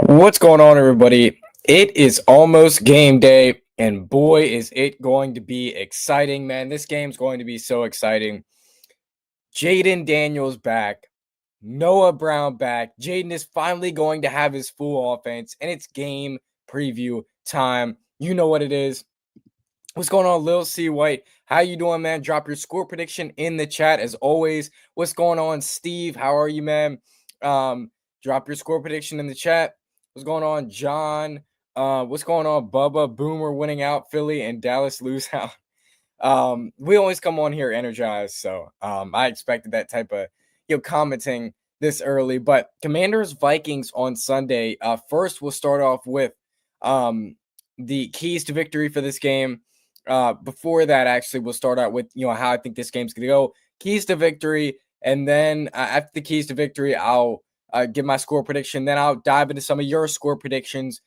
What's going on, everybody? It is almost game day, and boy, is it going to be exciting, man. This game's going to be so exciting. Jayden Daniels back, Noah Brown back. Jayden is finally going to have his full offense, and it's game preview time. You know what it is. What's going on, Lil C White? How you doing, man? Drop your score prediction in the chat as always. What's going on, Steve? How are you, man? Drop your score prediction in the chat. What's going on, John? What's going on, Bubba? Boomer winning out, Philly and Dallas lose out. We always come on here energized, so I expected that type of commenting this early. But Commanders Vikings on Sunday. First, we'll start off with the keys to victory for this game. Before that, actually, we'll start out with how I think this game's gonna go. Keys to victory, and then after the keys to victory, I'll give my score prediction. Then I'll dive into some of your score predictions.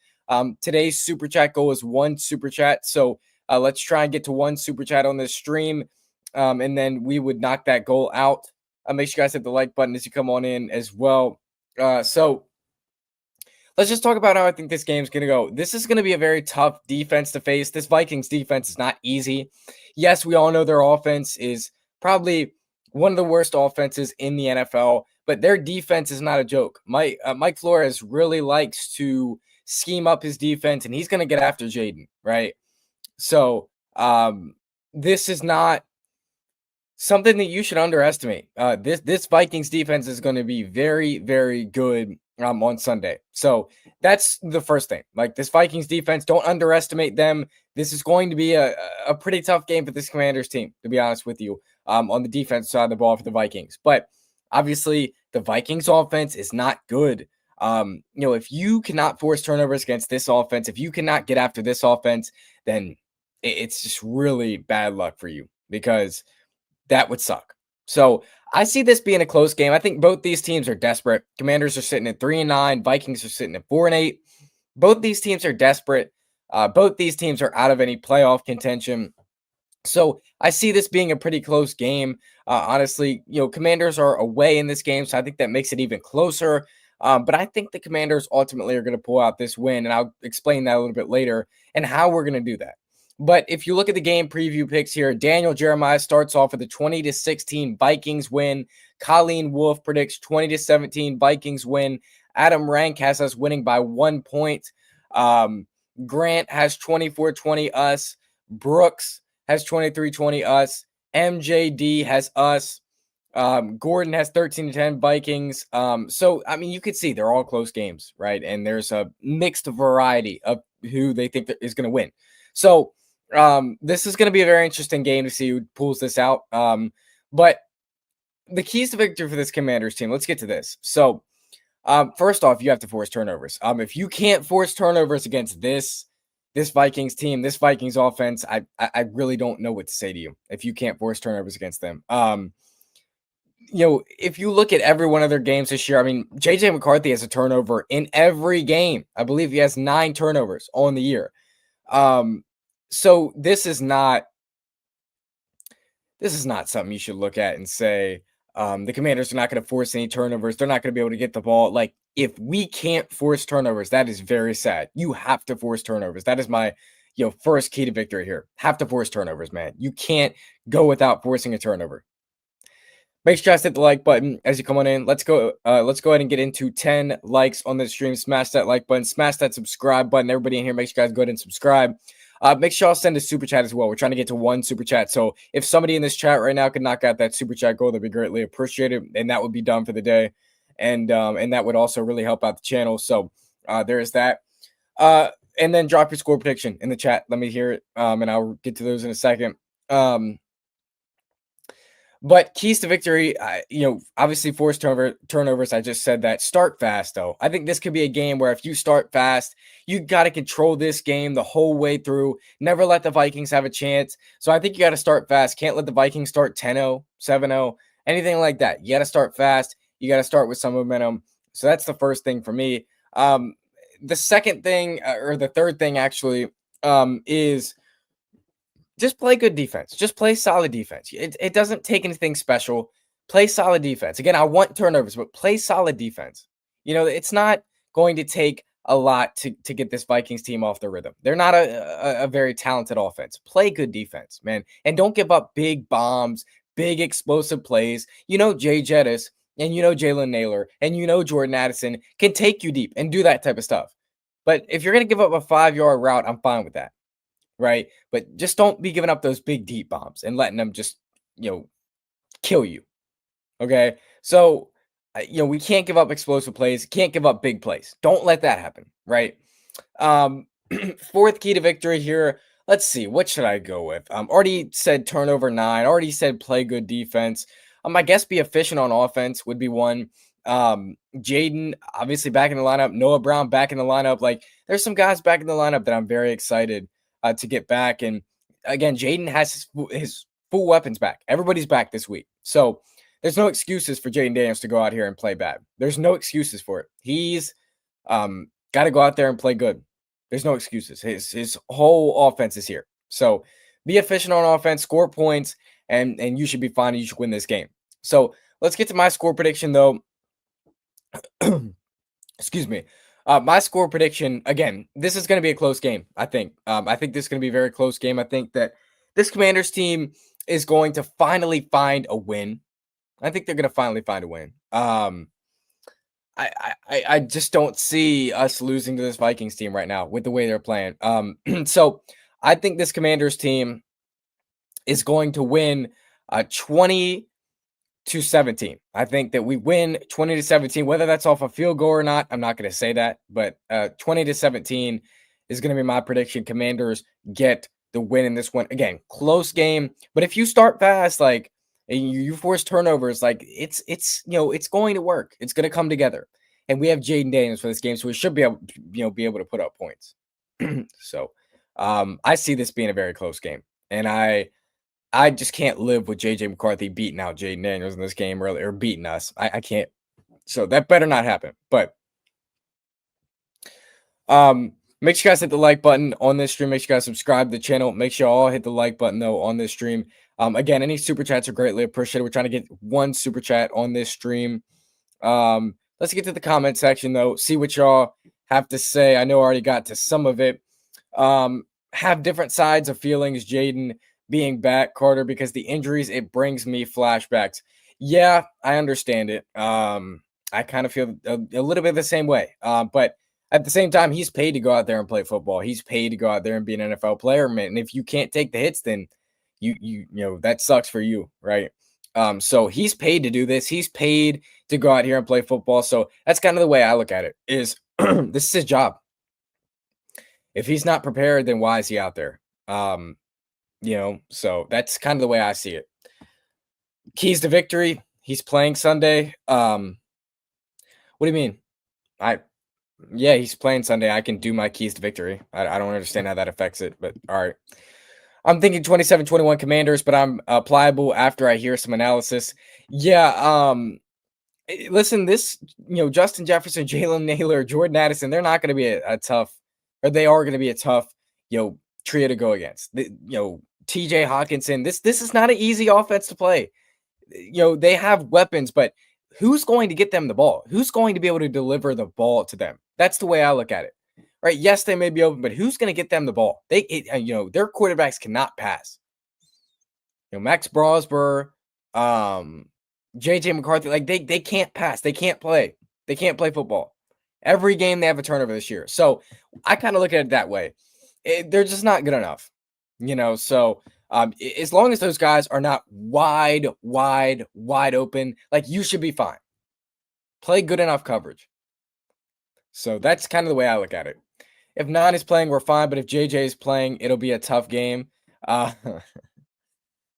Today's super chat goal is 1 super chat, so let's try and get to 1 super chat on this stream, and then we would knock that goal out. Make sure you guys hit the like button as you come on in as well. So let's just talk about how I think this game's going to go. This is going to be a very tough defense to face. This Vikings defense is not easy. Yes, we all know their offense is probably one of the worst offenses in the NFL, but their defense is not a joke. Mike Flores really likes to scheme up his defense, and he's going to get after Jayden, right? So this is not something that you should underestimate. This Vikings defense is going to be very, very good on Sunday. So that's the first thing. Like, this Vikings defense, don't underestimate them. This is going to be a pretty tough game for this Commanders team, to be honest with you, on the defense side of the ball for the Vikings. But obviously, the Vikings offense is not good. If you cannot force turnovers against this offense, if you cannot get after this offense, then it's just really bad luck for you, because that would suck. So I see this being a close game. I think both these teams are desperate. Commanders are sitting at 3-9. Vikings are sitting at 4-8. Both these teams are desperate. Both these teams are out of any playoff contention. So I see this being a pretty close game. Honestly, Commanders are away in this game, so I think that makes it even closer. But I think the Commanders ultimately are going to pull out this win, and I'll explain that a little bit later and how we're going to do that. But if you look at the game preview picks here, Daniel Jeremiah starts off with a 20-16 Vikings win. Colleen Wolfe predicts 20-17 Vikings win. Adam Rank has us winning by 1 point. Grant has 24-20 us. Brooks has 23-20 us. MJD has us. Gordon has 13-10 Vikings. So, I mean, you could see they're all close games, right? And there's a mixed variety of who they think is going to win. So, this is going to be a very interesting game to see who pulls this out. But the keys to victory for this Commanders team, let's get to this. So, first off, you have to force turnovers. If you can't force turnovers against this Vikings team, this Vikings offense, I really don't know what to say to you if you can't force turnovers against them. If you look at every one of their games this year, I mean, JJ McCarthy has a turnover in every game. I believe he has 9 turnovers on the year. So this is not something you should look at and say, the Commanders are not going to force any turnovers. They're not going to be able to get the ball. Like, if we can't force turnovers, that is very sad. You have to force turnovers. That is my, first key to victory here. Have to force turnovers, man. You can't go without forcing a turnover. Make sure you guys hit the like button as you come on in. Let's go ahead and get into 10 likes on the stream. Smash that like button. Smash that subscribe button. Everybody in here, make sure you guys go ahead and subscribe. Make sure y'all send a super chat as well. We're trying to get to 1 super chat. So if somebody in this chat right now could knock out that super chat goal, that'd be greatly appreciated. And that would be done for the day. And that would also really help out the channel. So there is that. And then drop your score prediction in the chat. Let me hear it. And I'll get to those in a second. But keys to victory, obviously force turnovers. I just said that. Start fast, though. I think this could be a game where if you start fast, you got to control this game the whole way through. Never let the Vikings have a chance. So I think you got to start fast. Can't let the Vikings start 10-0, 7-0, anything like that. You got to start fast. You got to start with some momentum. So that's the first thing for me. The second thing, or the third thing actually, is just play good defense. Just play solid defense. It doesn't take anything special. Play solid defense. Again, I want turnovers, but play solid defense. It's not going to take a lot to get this Vikings team off the rhythm. They're not a very talented offense. Play good defense, man, and don't give up big bombs, big explosive plays. Jay Jettis and Jalen Naylor and Jordan Addison can take you deep and do that type of stuff. But if you're gonna give up a 5-yard route, I'm fine with that, right? But just don't be giving up those big deep bombs and letting them just kill you. Okay, so we can't give up explosive plays, can't give up big plays. Don't let that happen, right? Um, fourth key to victory here. Let's see, what should I go with? Already said turnover 9. Already said play good defense. I guess be efficient on offense would be one. Jayden obviously back in the lineup. Noah Brown back in the lineup. Like there's some guys back in the lineup that I'm very excited to get back. And again, Jayden has his full weapons back. Everybody's back this week, so there's no excuses for Jayden Daniels to go out here and play bad. There's no excuses for it. He's got to go out there and play good. There's no excuses. His whole offense is here. So be efficient on offense, score points, and you should be fine. You should win this game. So let's get to my score prediction, though. Excuse me. My score prediction, again, this is going to be a close game, I think. I think this is going to be a very close game. I think that this Commanders team is going to finally find a win. I think they're going to finally find a win. I just don't see us losing to this Vikings team right now with the way they're playing. So I think this Commanders team is going to win 20-17. I think that we win 20-17, whether that's off a field goal or not. I'm not going to say that, but 20-17 is going to be my prediction. Commanders get the win in this one. Again, close game, but if you start fast, like, and you force turnovers, like it's going to work. It's going to come together. And we have Jayden Daniels for this game, so we should be able to put up points. So I see this being a very close game. And I just can't live with JJ McCarthy beating out Jayden Daniels in this game earlier, or beating us. I can't. So that better not happen. But make sure you guys hit the like button on this stream. Make sure you guys subscribe to the channel. Make sure you all hit the like button, though, on this stream. Again, any super chats are greatly appreciated. We're trying to get one super chat on this stream. Let's get to the comment section, though. See what y'all have to say. I know I already got to some of it. Have different sides of feelings, Jayden being back, Carter, because the injuries, it brings me flashbacks. Yeah, I understand it. I kind of feel a little bit the same way. But at the same time, he's paid to go out there and play football. He's paid to go out there and be an NFL player, man. And if you can't take the hits, then you know that sucks for you, right? So he's paid to do this. He's paid to go out here and play football. So that's kind of the way I look at it. Is this is his job. If he's not prepared, then why is he out there? So that's kind of the way I see it. Keys to victory. He's playing Sunday. What do you mean? Yeah, he's playing Sunday. I can do my keys to victory. I don't understand how that affects it, but all right. I'm thinking 27-21 Commanders, but I'm pliable after I hear some analysis. Yeah, listen, this, Justin Jefferson, Jalen Naylor, Jordan Addison, they're not going to be a tough, or they are going to be a tough, trio to go against. TJ Hawkinson, this is not an easy offense to play. They have weapons, but who's going to get them the ball? Who's going to be able to deliver the ball to them? That's the way I look at it. Right? Yes, they may be open, but who's going to get them the ball? Their quarterbacks cannot pass. Max Brosber, JJ McCarthy, like they can't pass. They can't play. They can't play football. Every game they have a turnover this year. So I kind of look at it that way. They're just not good enough. So as long as those guys are not wide open, like you should be fine. Play good enough coverage. So that's kind of the way I look at it. If Nine is playing, we're fine. But if JJ is playing, it'll be a tough game. Yeah,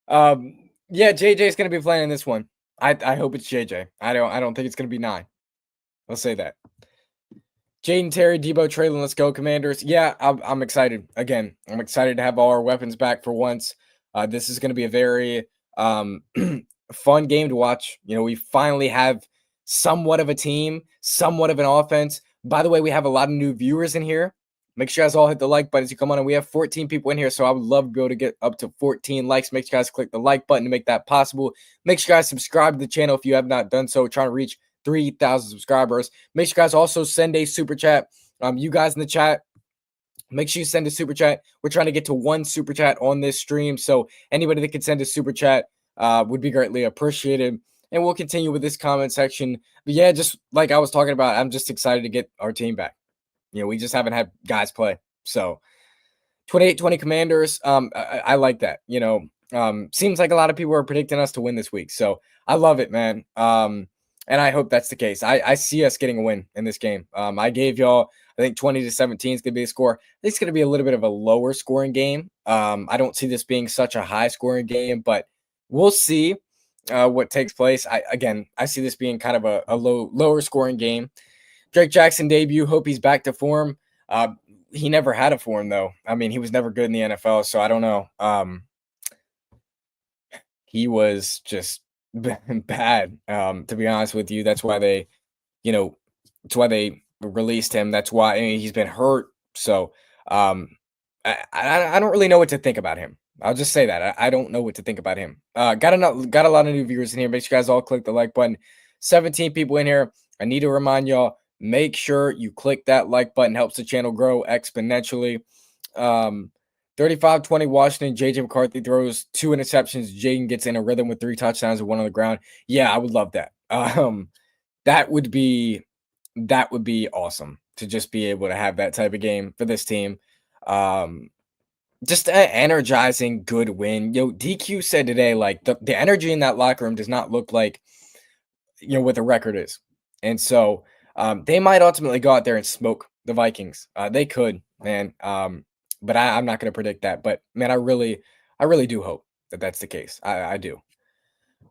JJ is going to be playing in this one. I hope it's JJ. I don't think it's going to be Nine. I'll say that. Jayden, Terry, Debo, Traylon, let's go, Commanders. Yeah, I'm excited. Again, I'm excited to have all our weapons back for once. This is going to be a very fun game to watch. We finally have somewhat of a team, somewhat of an offense. By the way, we have a lot of new viewers in here. Make sure you guys all hit the like button as you come on. And we have 14 people in here, so I would love to be able to get up to 14 likes. Make sure you guys click the like button to make that possible. Make sure you guys subscribe to the channel if you have not done so. We're trying to reach 3,000 subscribers. Make sure you guys also send a super chat You guys in the chat, make sure you send a super chat. We're trying to get to 1 super chat on this stream. So anybody that can send a super chat would be greatly appreciated. And we'll continue with this comment section. But yeah, just like I was talking about, I'm just excited to get our team back. We just haven't had guys play. So 28-20 Commanders. I like that. Seems like a lot of people are predicting us to win this week. So I love it, man. And I hope that's the case. I see us getting a win in this game. I gave y'all, I think 20-17 is going to be the score. I think it's going to be a little bit of a lower scoring game. I don't see this being such a high scoring game, but we'll see what takes place. I see this being kind of a lower scoring game. Drake Jackson debut. Hope he's back to form. He never had a form though. I mean, he was never good in the NFL, so I don't know. He was just bad. To be honest with you, that's why that's why they released him. That's why he's been hurt. So I don't really know what to think about him. I'll just say that I don't know what to think about him. Got a lot of new viewers in here. Make sure you guys all click the like button. 17 people in here. I need to remind y'all. Make sure you click that like button. Helps the channel grow exponentially. 35-20 Washington. JJ McCarthy throws 2 interceptions. Jayden gets in a rhythm with 3 touchdowns and 1 on the ground. Yeah, I would love that. That would be awesome to just be able to have that type of game for this team. Just an energizing good win. DQ said today, like the energy in that locker room does not look like what the record is. And so they might ultimately go out there and smoke the Vikings. They could, man. But I'm not going to predict that. But man, I really do hope that that's the case. I do.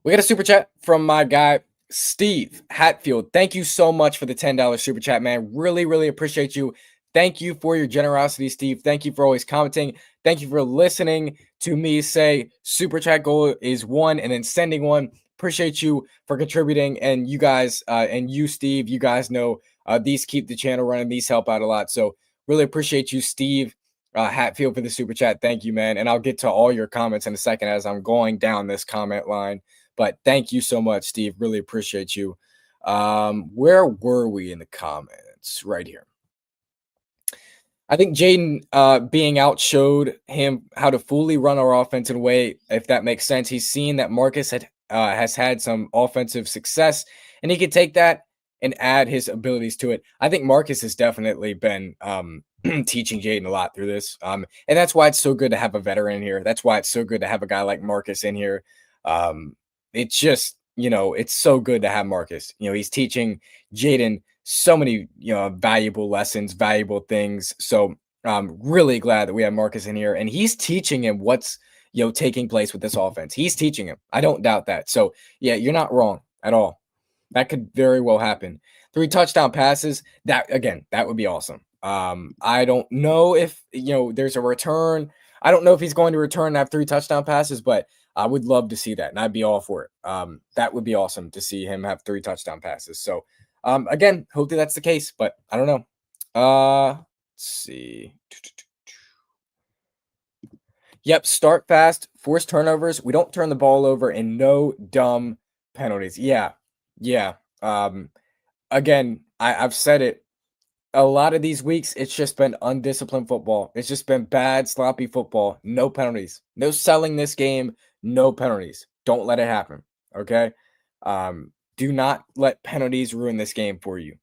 We got a super chat from my guy Steve Hatfield. Thank you so much for the $10 super chat, man. Really appreciate you. Thank you for your generosity, Steve. Thank you for always commenting. Thank you for listening to me say super chat goal is 1 and then sending 1. Appreciate you for contributing. And you guys, and you, Steve, you guys know these keep the channel running. These help out a lot. So really appreciate you, Steve Hatfield, for the super chat. Thank you, man. And I'll get to all your comments in a second as I'm going down this comment line. But thank you so much, Steve. Really appreciate you. Where were we in the comments? Right here. I think Jayden being out showed him how to fully run our offense in a way, if that makes sense. He's seen that Marcus has had some offensive success, and he could take that and add his abilities to it. I think Marcus has definitely been teaching Jayden a lot through this. And that's why it's so good to have a veteran in here. That's why it's so good to have a guy like Marcus in here. It's just, it's so good to have Marcus. He's teaching Jayden so many, valuable lessons, valuable things. So I'm really glad that we have Marcus in here, and he's teaching him what's, taking place with this offense. He's teaching him. I don't doubt that. So yeah, you're not wrong at all. That could very well happen. 3 touchdown passes. That would be awesome. I don't know if, there's a return. I don't know if he's going to return and have 3 touchdown passes, but I would love to see that, and I'd be all for it. That would be awesome to see him have 3 touchdown passes. So again, hopefully that's the case, but I don't know. Let's see. Yep, start fast, force turnovers. We don't turn the ball over, and no dumb penalties. Yeah. Again, I've said it. A lot of these weeks, it's just been undisciplined football. It's just been bad, sloppy football. No penalties. No selling this game. No penalties. Don't let it happen. Okay? Do not let penalties ruin this game for you.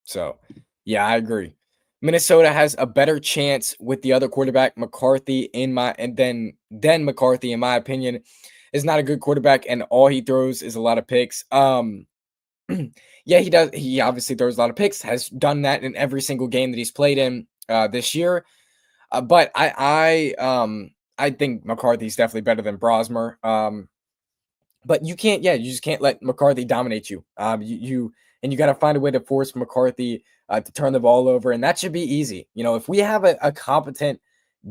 So, yeah, I agree. Minnesota has a better chance with the other quarterback, McCarthy, than McCarthy, in my opinion, is not a good quarterback, and all he throws is a lot of picks. Yeah, he does. He obviously throws a lot of picks, has done that in every single game that he's played in this year. But I think McCarthy's definitely better than Brosmer. But you just can't let McCarthy dominate you. You got to find a way to force McCarthy to turn the ball over, and that should be easy. If we have a competent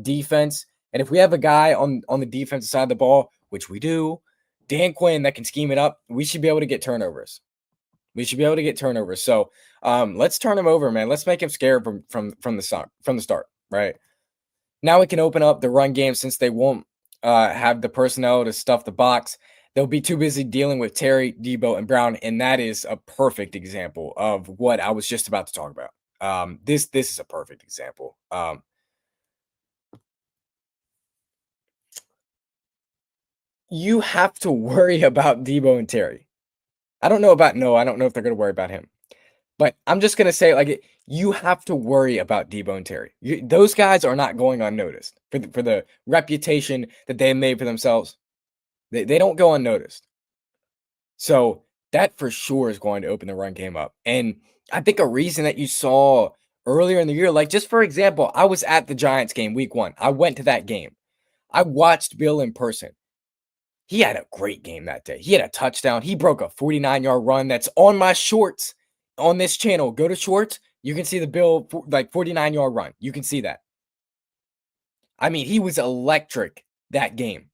defense, and if we have a guy on the defensive side of the ball, which we do, Dan Quinn, that can scheme it up, we should be able to get turnovers. So let's turn him over, man. Let's make him scared from the start, right? Now we can open up the run game since they won't have the personnel to stuff the box. They'll be too busy dealing with Terry, Debo, and Brown, and that is a perfect example of what I was just about to talk about. This is a perfect example. You have to worry about Debo and Terry. I don't know about Noah. I don't know if they're going to worry about him. But I'm just gonna say, you have to worry about Debo and Terry. Those guys are not going unnoticed for the reputation that they made for themselves. They don't go unnoticed. So that for sure is going to open the run game up. And I think a reason that you saw earlier in the year, like just for example, I was at the Giants game week 1. I went to that game. I watched Bill in person. He had a great game that day. He had a touchdown. He broke a 49-yard run that's on my shorts on this channel. Go to shorts. You can see the Bill 49-yard run. You can see that. I mean, he was electric that game.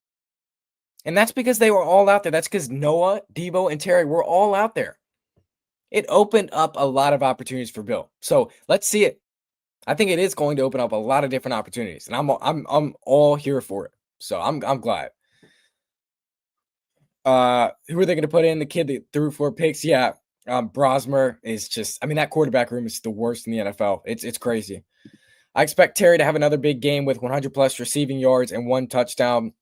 And that's because they were all out there. That's because Noah, Debo, and Terry were all out there. It opened up a lot of opportunities for Bill. So let's see it. I think it is going to open up a lot of different opportunities, and I'm all here for it. So I'm glad. Who are they gonna put in? The kid that threw 4 picks? Yeah. Brosmer is just, I mean, that quarterback room is the worst in the NFL. It's crazy. I expect Terry to have another big game with 100 plus receiving yards and 1 touchdown.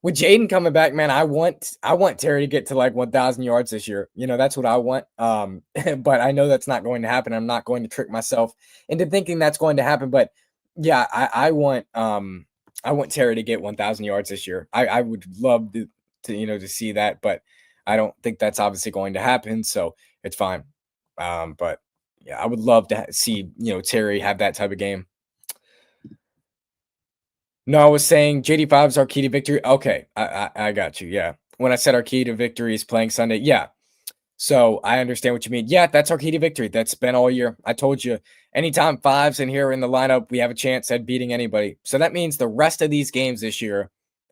With Jayden coming back, man, I want Terry to get to like 1,000 yards this year. You know, that's what I want. But I know that's not going to happen. I'm not going to trick myself into thinking that's going to happen. But yeah, I want Terry to get 1,000 yards this year. I would love to to see that, but I don't think that's obviously going to happen. So it's fine. But yeah, I would love to see Terry have that type of game. No, I was saying JD5 is our key to victory. Okay, I got you. Yeah, when I said our key to victory is playing Sunday, yeah. So I understand what you mean. Yeah, that's our key to victory. That's been all year. I told you, anytime fives in here in the lineup, we have a chance at beating anybody. So that means the rest of these games this year,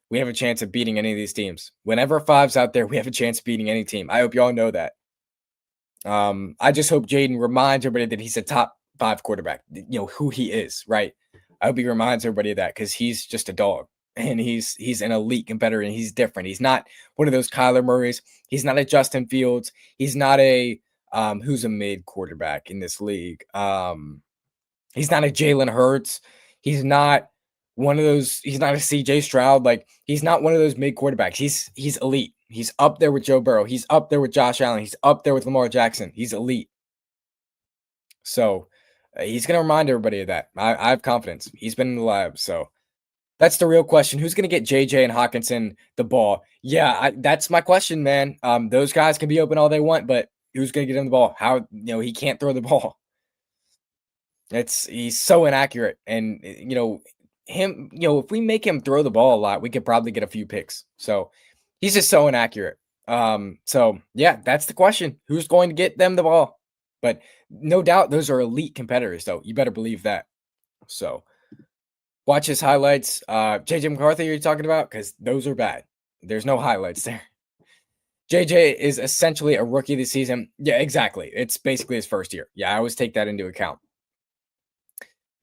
we have a chance of beating any of these teams. Whenever five's out there, we have a chance of beating any team. I hope you all know that. I just hope Jayden reminds everybody that he's a top 5 quarterback. Who he is, right? I hope he reminds everybody of that because he's just a dog and he's an elite competitor and he's different. He's not one of those Kyler Murrays. He's not a Justin Fields. He's not a who's a mid quarterback in this league. He's not a Jalen Hurts. He's not one of those. He's not a CJ Stroud. Like he's not one of those mid quarterbacks. He's elite. He's up there with Joe Burrow. He's up there with Josh Allen. He's up there with Lamar Jackson. He's elite. So he's going to remind everybody of that. I have confidence. He's been in the lab. So that's the real question. Who's going to get JJ and Hawkinson the ball? Yeah, that's my question, man. Those guys can be open all they want, but who's going to get him the ball? How, he can't throw the ball. He's so inaccurate. And, him, if we make him throw the ball a lot, we could probably get a few picks. So he's just so inaccurate. So yeah, that's the question. Who's going to get them the ball? But no doubt those are elite competitors, though. You better believe that. So watch his highlights. JJ McCarthy, you're talking about? Because those are bad. There's no highlights there. JJ is essentially a rookie this season. Yeah, exactly. It's basically his first year. Yeah, I always take that into account.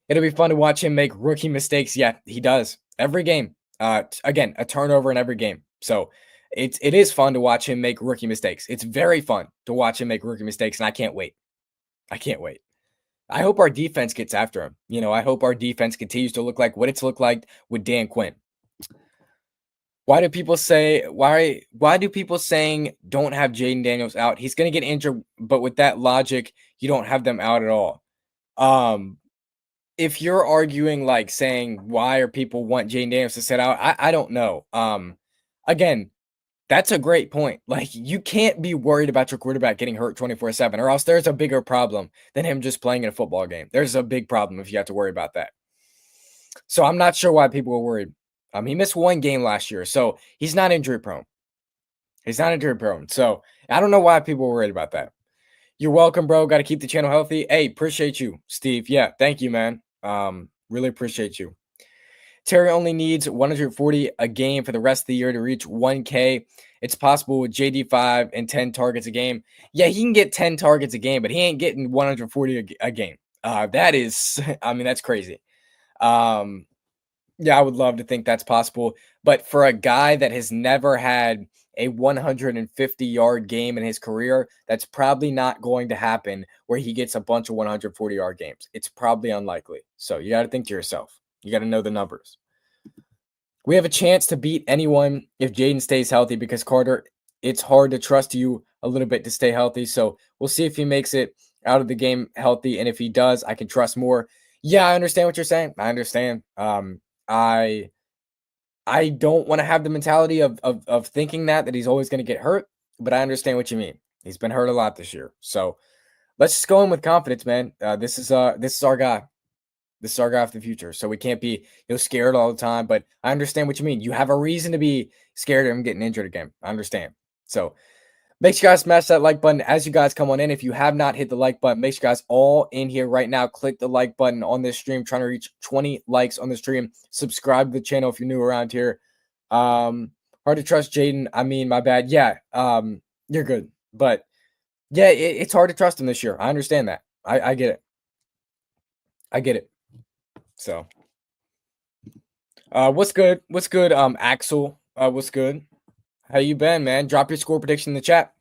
It'll be fun to watch him make rookie mistakes. Yeah, he does. Every game. Again, a turnover in every game. So it is fun to watch him make rookie mistakes. It's very fun to watch him make rookie mistakes, and I can't wait. I can't wait. I hope our defense gets after him. I hope our defense continues to look like what it's looked like with Dan Quinn. Why do people saying don't have Jayden Daniels out? He's going to get injured, but with that logic, you don't have them out at all. If you're arguing like saying why are people want Jayden Daniels to sit out, I don't know. Again, that's a great point. Like you can't be worried about your quarterback getting hurt 24/7, or else there's a bigger problem than him just playing in a football game. There's a big problem if you have to worry about that. So I'm not sure why people are worried. He missed 1 game last year, so he's not injury prone. He's not injury prone. So I don't know why people are worried about that. You're welcome, bro. Got to keep the channel healthy. Hey, appreciate you, Steve. Yeah, thank you, man. Really appreciate you. Terry only needs 140 a game for the rest of the year to reach 1K. It's possible with JD5 and 10 targets a game. Yeah, he can get 10 targets a game, but he ain't getting 140 a game. That is, I mean, that's crazy. Yeah, I would love to think that's possible. But for a guy that has never had a 150-yard game in his career, that's probably not going to happen where he gets a bunch of 140-yard games. It's probably unlikely. So you got to think to yourself. You got to know the numbers. We have a chance to beat anyone if Jayden stays healthy because Carter, it's hard to trust you a little bit to stay healthy. So we'll see if he makes it out of the game healthy. And if he does, I can trust more. Yeah, I understand what you're saying. I understand. I I don't want to have the mentality of thinking that he's always going to get hurt, but I understand what you mean. He's been hurt a lot this year. So let's just go in with confidence, man. This is our guy. This is our guy for the future. So we can't be scared all the time. But I understand what you mean. You have a reason to be scared of him getting injured again. I understand. So make sure you guys smash that like button as you guys come on in. If you have not hit the like button, make sure you guys all in here right now. Click the like button on this stream. Trying to reach 20 likes on the stream. Subscribe to the channel if you're new around here. Hard to trust Jayden. I mean, my bad. Yeah, you're good. But yeah, it's hard to trust him this year. I understand that. I get it. I get it. So what's good? What's good? Axel. What's good? How you been, man? Drop your score prediction in the chat.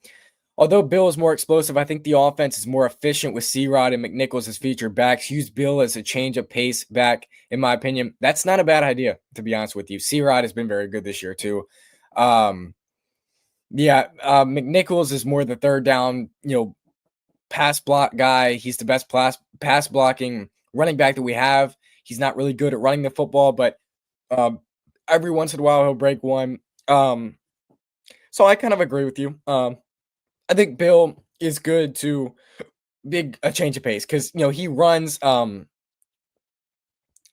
Although Bill is more explosive, I think the offense is more efficient with C-Rod and McNichols as featured backs. Use Bill as a change of pace back, in my opinion. That's not a bad idea, to be honest with you. C-Rod has been very good this year, too. McNichols is more the third down, pass block guy. He's the best pass blocking running back that we have. He's not really good at running the football, but every once in a while he'll break one. So I kind of agree with you. I think Bill is good to big a change of pace because he runs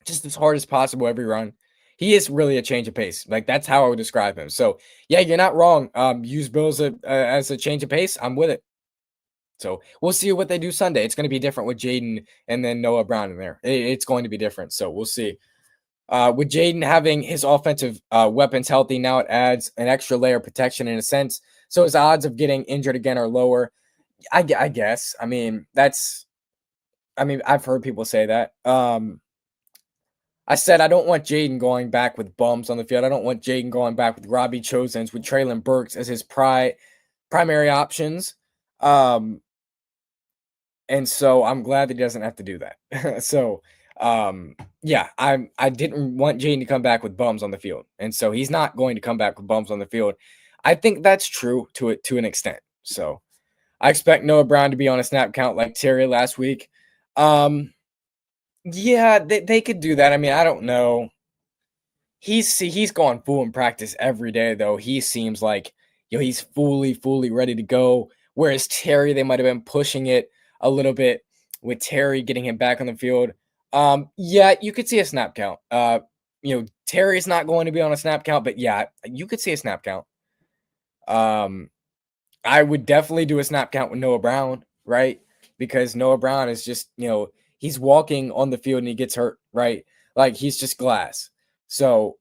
just as hard as possible every run. He is really a change of pace. Like that's how I would describe him. So yeah, you're not wrong. Use Bill as a change of pace. I'm with it. So we'll see what they do Sunday. It's going to be different with Jayden and then Noah Brown in there. It's going to be different. So we'll see. With Jayden having his offensive weapons healthy, now it adds an extra layer of protection in a sense. So his odds of getting injured again are lower. I guess. I've heard people say that. I said I don't want Jayden going back with bums on the field. I don't want Jayden going back with Robbie Chosens, with Traylon Burks as his primary options. And so I'm glad that he doesn't have to do that. So I didn't want Jayden to come back with bums on the field. And so he's not going to come back with bums on the field. I think that's true to an extent. So I expect Noah Brown to be on a snap count like Terry last week. Yeah, they could do that. I mean, I don't know. He's gone full in practice every day, though. He seems like he's fully ready to go. Whereas Terry, they might have been pushing it a little bit with Terry getting him back on the field. Yeah, you could see a snap count. Terry's not going to be on a snap count, but yeah, you could see a snap count. I would definitely do a snap count with Noah Brown, right? Because Noah Brown is just, he's walking on the field and he gets hurt, right? Like he's just glass. So,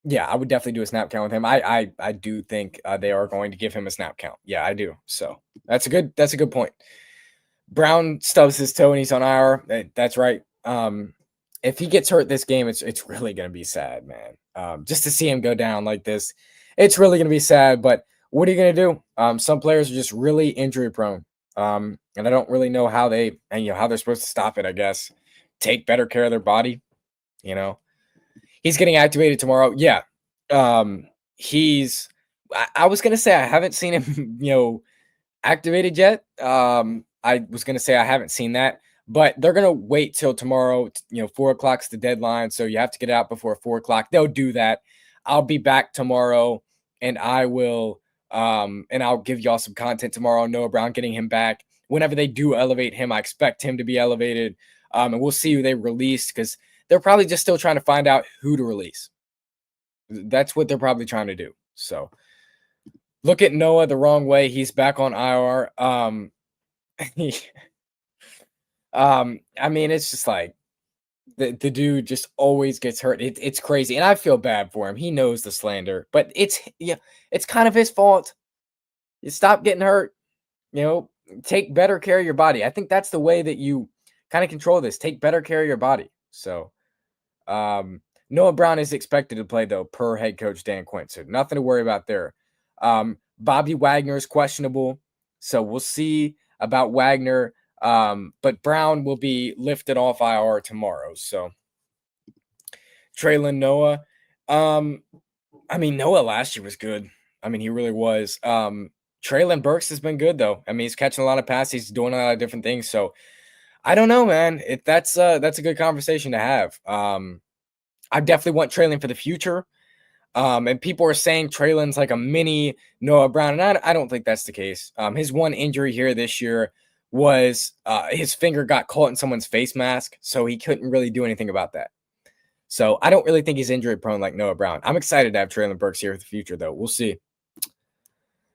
yeah, I would definitely do a snap count with him. I do think they are going to give him a snap count. Yeah, I do. So that's a good point. Brown stubs his toe and he's on IR. That's right. If he gets hurt this game, it's really gonna be sad, man. Just to see him go down like this, it's really gonna be sad. But what are you gonna do? Some players are just really injury prone. And I don't really know how how they're supposed to stop it. I guess take better care of their body. He's getting activated tomorrow. Yeah. He's. I was gonna say I haven't seen him. Activated yet. I was gonna say I haven't seen that, but they're gonna wait till tomorrow. 4:00's the deadline, so you have to get out before 4:00. They'll do that. I'll be back tomorrow, and I will. And I'll give y'all some content tomorrow. Noah Brown getting him back. Whenever they do elevate him, I expect him to be elevated. And we'll see who they release because they're probably just still trying to find out who to release. That's what they're probably trying to do. So look at Noah the wrong way. He's back on IR. I mean, it's just like the dude just always gets hurt. It's crazy. And I feel bad for him. He knows the slander, but it's kind of his fault. You stop getting hurt, take better care of your body. I think that's the way that you kind of control this. Take better care of your body. So, Noah Brown is expected to play though, per head coach Dan Quinn. So nothing to worry about there. Bobby Wagner is questionable, so we'll see about Wagner. But Brown will be lifted off IR tomorrow. So Traylon Noah. I mean, Noah last year was good. I mean, he really was. Traylon Burks has been good though. I mean, he's catching a lot of passes, he's doing a lot of different things. So I don't know, man. That's a good conversation to have. I definitely want Traylon for the future. And people are saying Traylon's like a mini Noah Brown, and I don't think that's the case. His one injury here this year was his finger got caught in someone's face mask, so he couldn't really do anything about that. So I don't really think he's injury prone like Noah Brown. I'm excited to have Traylon Burks here for the future, though. We'll see.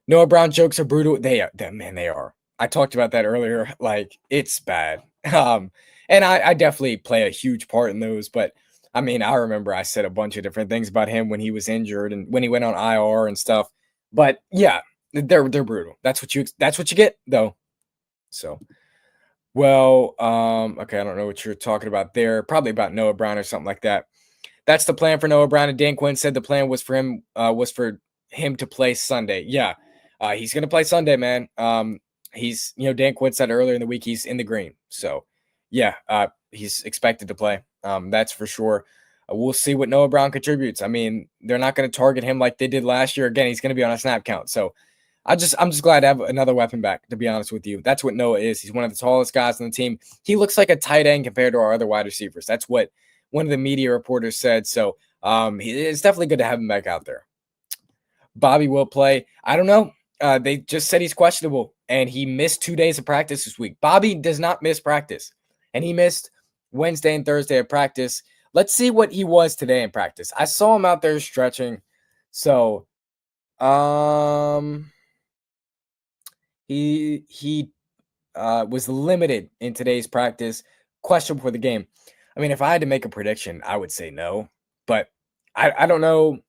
Noah Brown jokes are brutal. They are. I talked about that earlier. Like, it's bad. And I definitely play a huge part in those, but I mean, I remember I said a bunch of different things about him when he was injured and when he went on IR and stuff. But yeah, they're brutal. That's what you get though. So, well, okay, I don't know what you're talking about there. Probably about Noah Brown or something like that. That's the plan for Noah Brown. And Dan Quinn said the plan was for him to play Sunday. Yeah, he's gonna play Sunday, man. He's Dan Quinn said earlier in the week he's in the green. So yeah, he's expected to play. That's for sure. We'll see what Noah Brown contributes. I mean, they're not going to target him like they did last year. Again, he's going to be on a snap count. So I'm just glad to have another weapon back, to be honest with you. That's what Noah is. He's one of the tallest guys on the team. He looks like a tight end compared to our other wide receivers. That's what one of the media reporters said. So it's definitely good to have him back out there. Bobby will play. I don't know. They just said he's questionable, and he missed 2 days of practice this week. Bobby does not miss practice, and he missed Wednesday and Thursday of practice. Let's see what he was today in practice. I saw him out there stretching. So, he was limited in today's practice. Questionable for the game. I mean, if I had to make a prediction, I would say no. But I don't know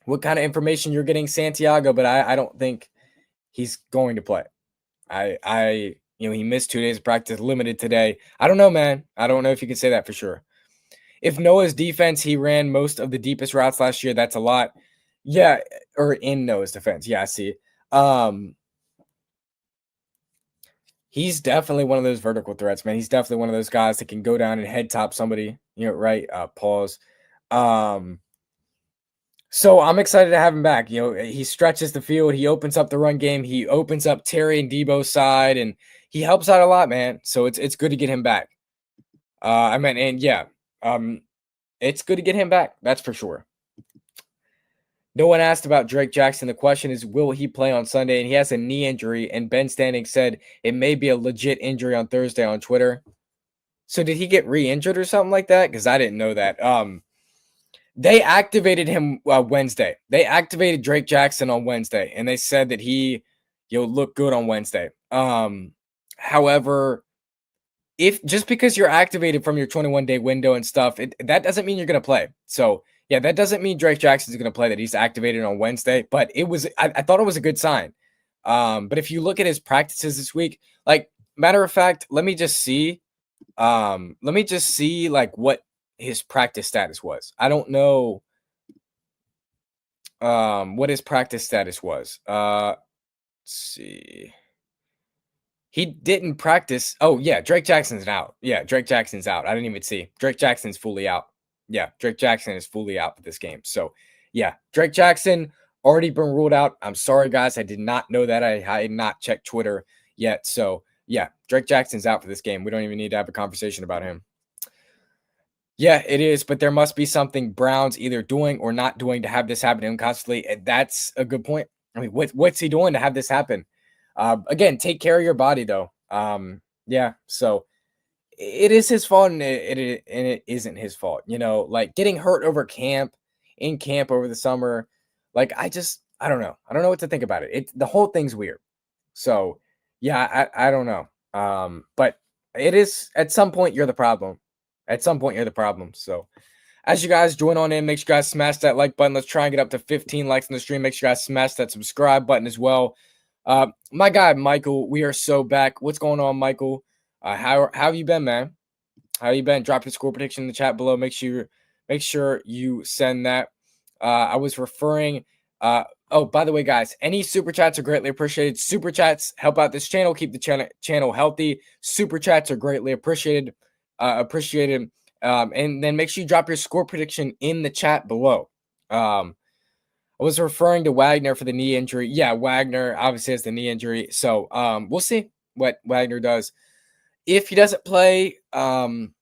what kind of information you're getting, Santiago, but I don't think he's going to play. He missed 2 days of practice, limited today. I don't know, man. I don't know if you can say that for sure. If Noah's defense, he ran most of the deepest routes last year. That's a lot. Yeah, or in Noah's defense. Yeah, I see. He's definitely one of those vertical threats, man. He's definitely one of those guys that can go down and head top somebody. Right? Pause. So I'm excited to have him back. He stretches the field. He opens up the run game. He opens up Terry and Debo's side, and he helps out a lot, man. So it's good to get him back. It's good to get him back. That's for sure. No one asked about Drake Jackson. The question is, will he play on Sunday? And he has a knee injury, and Ben Standing said it may be a legit injury on Thursday on Twitter. So did he get re-injured or something like that? Because I didn't know that. They activated him Wednesday. They activated Drake Jackson on Wednesday, and they said that he'll look good on Wednesday. However, if just because you're activated from your 21-day window and stuff, that doesn't mean you're going to play. So yeah, that doesn't mean Drake Jackson's going to play, that he's activated on Wednesday, but I thought it was a good sign. But if you look at his practices this week, like, matter of fact, let me just see like what his practice status was. I don't know what his practice status was. Let's see. He didn't practice. Oh, yeah, Drake Jackson's out. Yeah, Drake Jackson's out. I didn't even see. Drake Jackson's fully out. Yeah, Drake Jackson is fully out for this game. So, yeah, Drake Jackson already been ruled out. I'm sorry, guys. I did not know that. I had not checked Twitter yet. So, yeah, Drake Jackson's out for this game. We don't even need to have a conversation about him. Yeah, it is, but there must be something Brown's either doing or not doing to have this happen to him constantly. And that's a good point. I mean, what's he doing to have this happen? Again, take care of your body, though. Yeah, so it is his fault, and it isn't his fault. Like getting hurt in camp over the summer. Like I don't know. I don't know what to think about it. The whole thing's weird. So yeah, I don't know. But it is, at some point you're the problem. At some point you're the problem. So as you guys join on in, make sure you guys smash that like button. Let's try and get up to 15 likes in the stream. Make sure you guys smash that subscribe button as well. My guy Michael, we are so back. What's going on, Michael? How have you been, man? How you been? Drop your score prediction in the chat below. Make sure you send that. I was referring Oh, by the way, guys, any super chats are greatly appreciated. Super chats help out this channel, keep the channel healthy. Super chats are greatly appreciated. Appreciated. And then make sure you drop your score prediction in the chat below. I was referring to Wagner for the knee injury. Yeah, Wagner obviously has the knee injury. So we'll see what Wagner does. If he doesn't play, then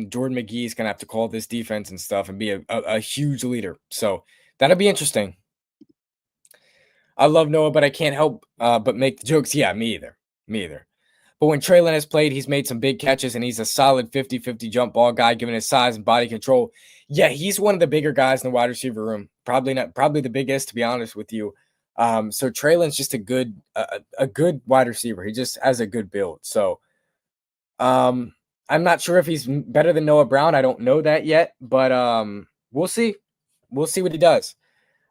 Jordan McGee's gonna have to call this defense and stuff and be a huge leader. So that'll be interesting. I love Noah, but I can't help but make the jokes. Yeah, me either. Me either. But when Traylon has played, he's made some big catches and he's a solid 50-50 jump ball guy given his size and body control. Yeah, he's one of the bigger guys in the wide receiver room. Probably the biggest, to be honest with you. So Traylon's just a good wide receiver. He just has a good build. So I'm not sure if he's better than Noah Brown. I don't know that yet, but we'll see. We'll see what he does.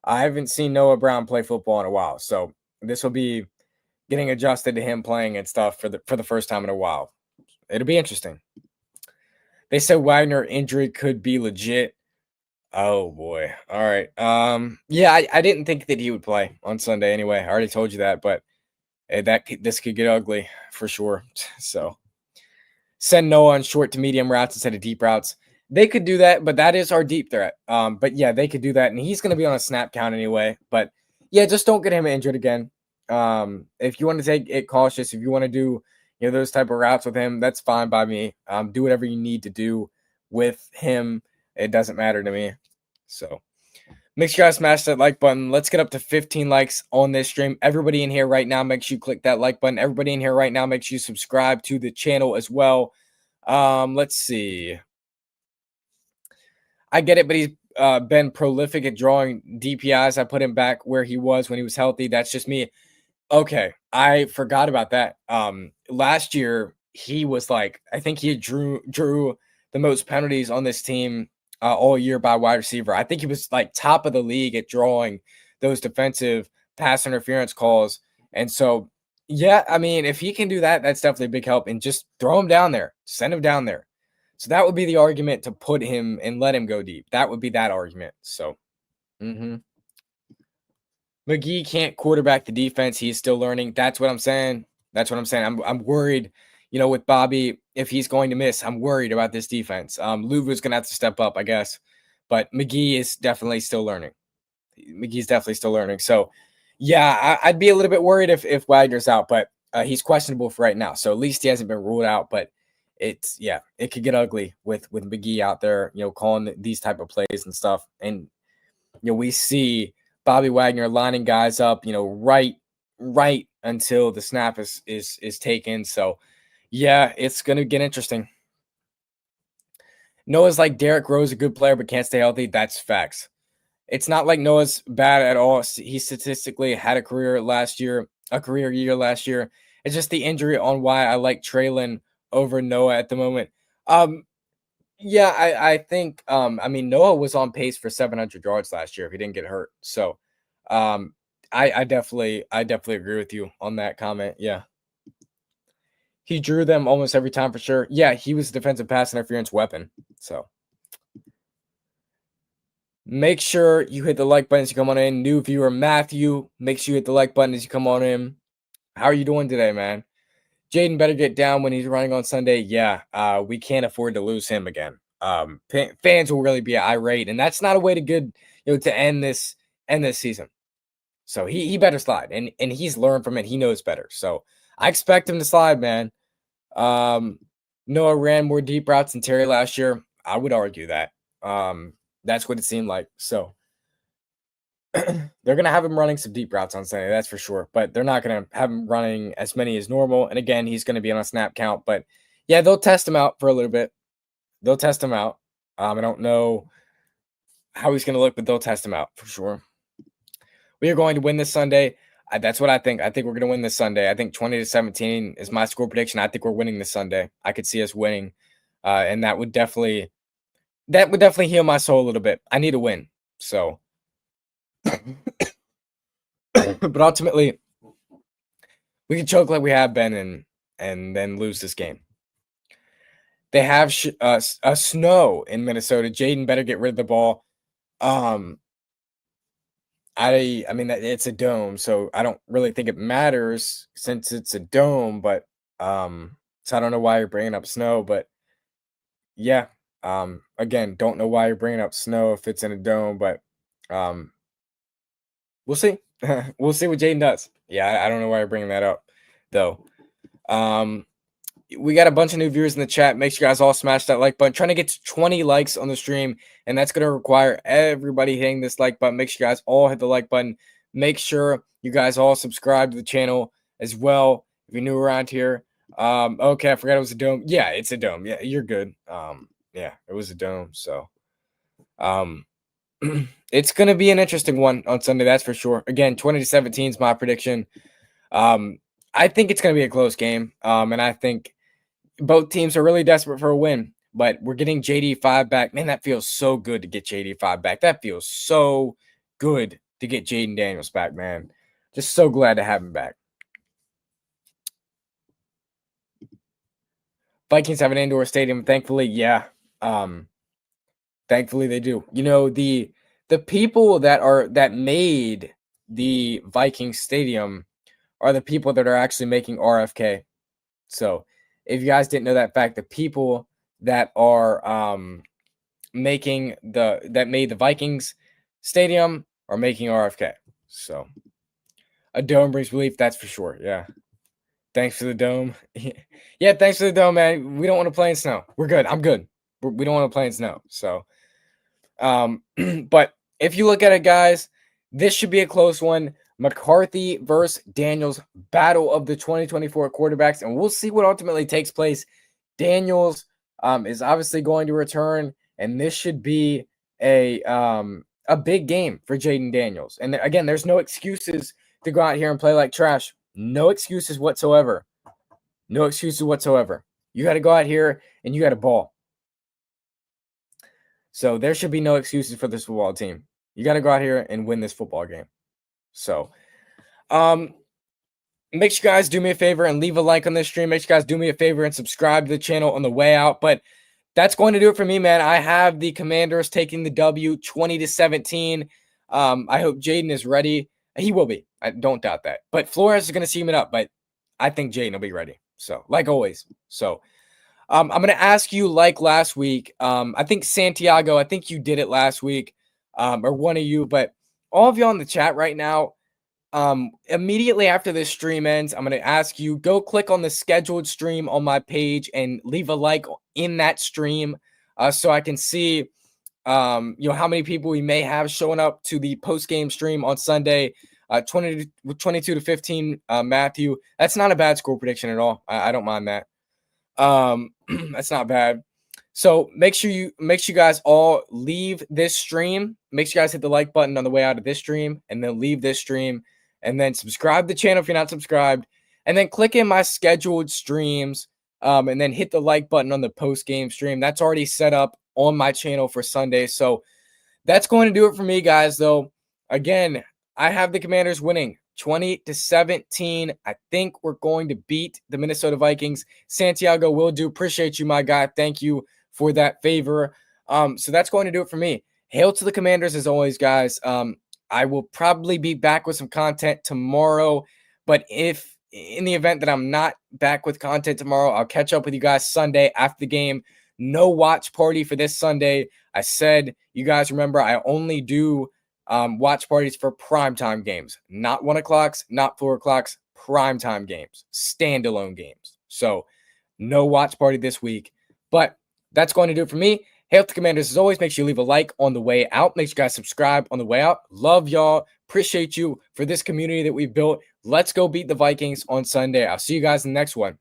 I haven't seen Noah Brown play football in a while, so this will be getting adjusted to him playing and stuff for the first time in a while. It'll be interesting. They said Wagner injury could be legit. Oh boy. All right. Yeah, I didn't think that he would play on Sunday anyway. I already told you that, but this could get ugly for sure. So send Noah on short to medium routes instead of deep routes. They could do that, but that is our deep threat. But yeah, they could do that, and he's going to be on a snap count anyway. But yeah, just don't get him injured again. If you want to take it cautious, if you want to do those type of routes with him, that's fine by me. Do whatever you need to do with him. It doesn't matter to me. So make sure you guys smash that like button. Let's get up to 15 likes on this stream. Everybody in here right now, make sure you click that like button. Everybody in here right now, make sure you subscribe to the channel as well. Let's see. I get it, but he's been prolific at drawing DPIs. I put him back where he was when he was healthy. That's just me. Okay, I forgot about that. Last year he was like, I think he drew the most penalties on this team all year by wide receiver. I think he was like top of the league at drawing those defensive pass interference calls. And so, yeah, I mean, if he can do that, that's definitely a big help. And just throw him down there, send him down there. So that would be the argument to put him and let him go deep. That would be that argument. So, McGee can't quarterback the defense. He's still learning. That's what I'm saying. That's what I'm saying. I'm worried, with Bobby, if he's going to miss. I'm worried about this defense. Luvu's gonna have to step up, I guess. But McGee is definitely still learning. McGee's definitely still learning. So yeah, I'd be a little bit worried if Wagner's out, but he's questionable for right now. So at least he hasn't been ruled out. But it could get ugly with McGee out there, calling these type of plays and stuff. And we see Bobby Wagner lining guys up, right until the snap is taken. So yeah, it's gonna get interesting. Noah's like Derrick Rose, a good player, but can't stay healthy. That's facts. It's not like Noah's bad at all. He statistically had a career year last year. It's just the injury on why I like Traylon over Noah at the moment. Yeah, I think I mean Noah was on pace for 700 yards last year if he didn't get hurt. So um I definitely agree with you on that comment. Yeah. He drew them almost every time for sure. Yeah, he was a defensive pass interference weapon. So make sure you hit the like button as you come on in. New viewer Matthew, make sure you hit the like button as you come on in. How are you doing today, man? Jayden better get down when he's running on Sunday. Yeah, we can't afford to lose him again. Fans will really be irate, and that's not a way to to end this season. So he better slide, and he's learned from it. He knows better. So I expect him to slide, man. Noah ran more deep routes than Terry last year. I would argue that. That's what it seemed like. So they're gonna have him running some deep routes on Sunday, that's for sure. But they're not gonna have him running as many as normal. And again, he's gonna be on a snap count. But yeah, they'll test him out for a little bit. They'll test him out. I don't know how he's gonna look, but they'll test him out for sure. We are going to win this Sunday. That's what I think. I think we're going to win this Sunday. I think 20-17 is my score prediction. I think we're winning this Sunday. I could see us winning, and that would definitely heal my soul a little bit. I need a win. So, but ultimately, we can choke like we have been, and then lose this game. They have a snow in Minnesota. Jayden better get rid of the ball. I mean, it's a dome, so I don't really think it matters since it's a dome, but, so I don't know why you're bringing up snow, but yeah, again, don't know why you're bringing up snow if it's in a dome, but, um, we'll see. We'll see what Jayden does. Yeah, I don't know why you're bringing that up, though. Um, we got a bunch of new viewers in the chat. Make sure you guys all smash that like button. Trying to get to 20 likes on the stream, and that's going to require everybody hitting this like button. Make sure you guys all hit the like button. Make sure you guys all subscribe to the channel as well if you're new around here. Okay, I forgot it was a dome. Yeah, it's a dome. Yeah, you're good. Yeah, it was a dome. So, um, it's going to be an interesting one on Sunday. That's for sure. Again, 20-17 is my prediction. Um, I think it's going to be a close game. And I think both teams are really desperate for a win, but we're getting JD5 back. Man, that feels so good to get JD5 back. That feels so good to get Jayden Daniels back, man. Just so glad to have him back. Vikings have an indoor stadium, thankfully. Yeah. Thankfully they do. You know, the people that made the Vikings stadium are the people that are actually making RFK. So, if you guys didn't know that fact, the people that are that made the Vikings stadium are making RFK. So a dome brings relief, that's for sure. Yeah. Thanks for the dome. Yeah, thanks for the dome, man. We don't want to play in snow. We're good. I'm good. We don't want to play in snow. So but if you look at it, guys, this should be a close one. McCarthy versus Daniels, battle of the 2024 quarterbacks, and we'll see what ultimately takes place. Daniels is obviously going to return, and this should be a big game for Jayden Daniels. And again, there's no excuses to go out here and play like trash. No excuses whatsoever. No excuses whatsoever. You got to go out here and you got to ball. So there should be no excuses for this football team. You got to go out here and win this football game. So, make sure you guys do me a favor and leave a like on this stream. Make sure you guys do me a favor and subscribe to the channel on the way out. But that's going to do it for me, man. I have the Commanders taking the W 20-17. I hope Jayden is ready. He will be. I don't doubt that. But Flores is going to seam it up. But I think Jayden will be ready. So, like always. So, I'm going to ask you like last week. I think Santiago, I think you did it last week, or one of you. But all of you on the chat right now, immediately after this stream ends, I'm going to ask you, go click on the scheduled stream on my page and leave a like in that stream so I can see, how many people we may have showing up to the post-game stream on Sunday. 22-15, Matthew. That's not a bad score prediction at all. I don't mind that. That's not bad. So make sure you guys all leave this stream. Make sure you guys hit the like button on the way out of this stream, and then leave this stream, and then subscribe to the channel if you're not subscribed, and then click in my scheduled streams, and then hit the like button on the post game stream. That's already set up on my channel for Sunday. So that's going to do it for me, guys. Though again, I have the Commanders winning 20-17. I think we're going to beat the Minnesota Vikings. Santiago will do. Appreciate you, my guy. Thank you for that favor. So that's going to do it for me. Hail to the Commanders as always, guys. I will probably be back with some content tomorrow, but if in the event that I'm not back with content tomorrow, I'll catch up with you guys Sunday after the game. No watch party for this Sunday. I said, you guys remember, I only do watch parties for primetime games, not 1 o'clocks, not 4 o'clocks, primetime games, standalone games. So no watch party this week, but that's going to do it for me. Hail to the Commanders as always. Make sure you leave a like on the way out. Make sure you guys subscribe on the way out. Love y'all. Appreciate you for this community that we've built. Let's go beat the Vikings on Sunday. I'll see you guys in the next one.